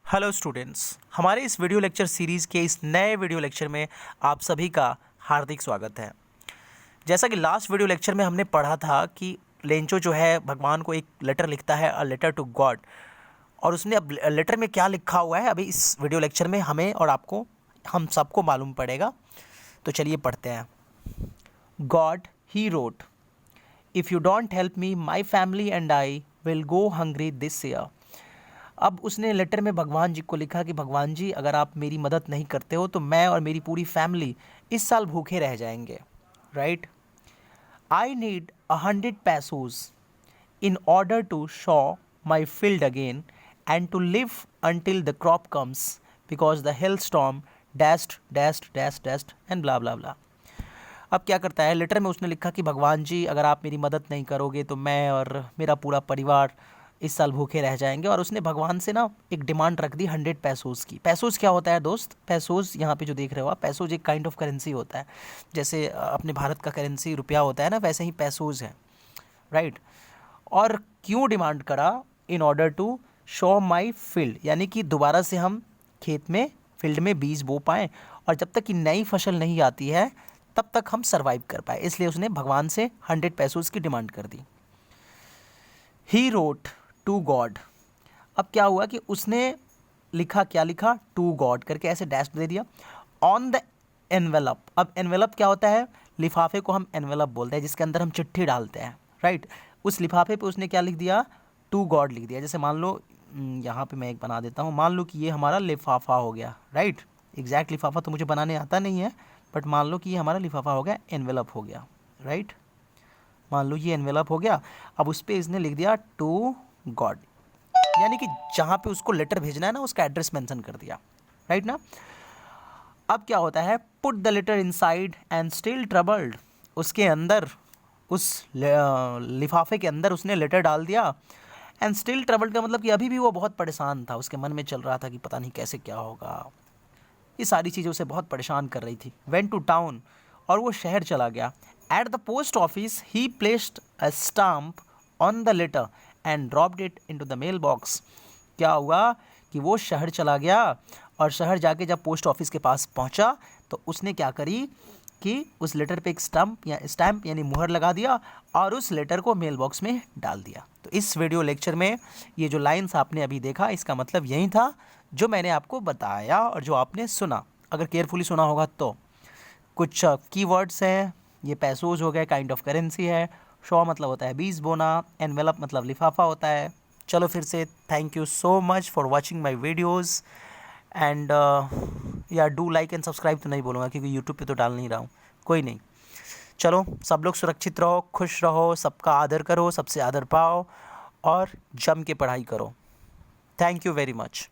Hello students, हमारे इस video lecture series के इस नए वीडियो लेक्चर में आप सभी का हार्दिक स्वागत है। जैसा कि लास्ट वीडियो लेक्चर में हमने पढ़ा था कि लेंचो जो है भगवान को एक लेटर लिखता है, अ लेटर टू गॉड, और उसने अब लेटर में क्या लिखा हुआ है अभी इस वीडियो लेक्चर में हमें और आपको, हम सबको मालूम पड़ेगा। तो चलिए पढ़ते हैं। God he wrote, if you don't help me my family and I will go hungry this year. अब उसने लेटर में भगवान जी को लिखा कि भगवान जी, अगर आप मेरी मदद नहीं करते हो तो मैं और मेरी पूरी फैमिली इस साल भूखे रह जाएंगे। Right. I need 100 pesos in order to sow my field again and to live until the crop comes because the hailstorm dashed and blah blah blah। अब क्या करता है, लेटर में उसने लिखा कि भगवान जी, अगर आप मेरी मदद नहीं करोगे तो मैं और मेरा पूरा परिवार इस साल भूखे रह जाएंगे। और उसने भगवान से ना एक डिमांड रख दी 100 पैसोज़ की। पैसोज़ क्या होता है दोस्त? पैसोज़ यहाँ पे जो देख रहे हो आप, पैसोज़ एक काइंड ऑफ करेंसी होता है। जैसे अपने भारत का करेंसी रुपया होता है ना, वैसे ही पैसोज़ है। राइट। और क्यों डिमांड करा? In order to show my field, यानी कि दोबारा से हम खेत में, फील्ड में बीज बो पाएँ, और जब तक कि नई फसल नहीं आती है तब तक हम सरवाइव कर पाए। इसलिए उसने भगवान से 100 पैसोज़ की डिमांड कर दी। He wrote to God. अब क्या हुआ कि उसने लिखा, क्या लिखा? टू गॉड करके ऐसे डैश दे दिया। On the envelope. अब एनवेलप क्या होता है? लिफाफे को हम एनवेलप बोलते हैं, जिसके अंदर हम चिट्ठी डालते हैं। राइट। उस लिफाफे पे उसने क्या लिख दिया? टू गॉड लिख दिया। जैसे मान लो, यहाँ पे मैं एक बना देता हूँ। मान लो कि ये हमारा लिफाफा हो गया। राइट। एग्जैक्ट लिफाफा तो मुझे बनाने आता नहीं है, बट मान लो कि ये हमारा लिफाफा हो गया, एनवेलप हो गया। राइट। मान लो ये एनवेलप हो गया। अब उस पर इसने लिख दिया टू गॉड, यानी कि जहाँ पे उसको लेटर भेजना है ना, उसका एड्रेस मेंशन कर दिया। राइट ना। अब क्या होता है? Put the letter inside and still troubled. उसके अंदर, उस लिफाफे के अंदर उसने लेटर डाल दिया। एंड स्टिल ट्रबल्ड का मतलब कि अभी भी वो बहुत परेशान था। उसके मन में चल रहा था कि पता नहीं कैसे क्या होगा। ये सारी चीज़ें उसे बहुत परेशान कर रही थी। वेंट टू टाउन, और वो शहर चला गया। At the post office he placed a stamp on the letter and dropped it into the mail box. क्या हुआ कि वो शहर चला गया, और शहर जाके जब पोस्ट ऑफिस के पास पहुंचा तो उसने क्या करी कि उस लेटर पे एक स्टैम्प यानी मुहर लगा दिया, और उस लेटर को मेल बॉक्स में डाल दिया। तो इस वीडियो लेक्चर में ये जो लाइंस आपने अभी देखा, इसका मतलब यही था जो मैंने आपको बताया और जो आपने सुना। अगर केयरफुली सुना होगा तो कुछ कीवर्ड्स हैं। ये पैसोज हो गए, काइंड ऑफ करेंसी है। शो मतलब होता है बीज बोना। एनवेलप मतलब लिफाफा होता है। चलो फिर से, thank you so much for watching my videos and या डू लाइक एंड सब्सक्राइब तो नहीं बोलूँगा क्योंकि यूट्यूब पे तो डाल नहीं रहा हूँ। कोई नहीं, चलो सब लोग सुरक्षित रहो, खुश रहो, सबका आदर करो, सबसे आदर पाओ, और जम के पढ़ाई करो। Thank you very much.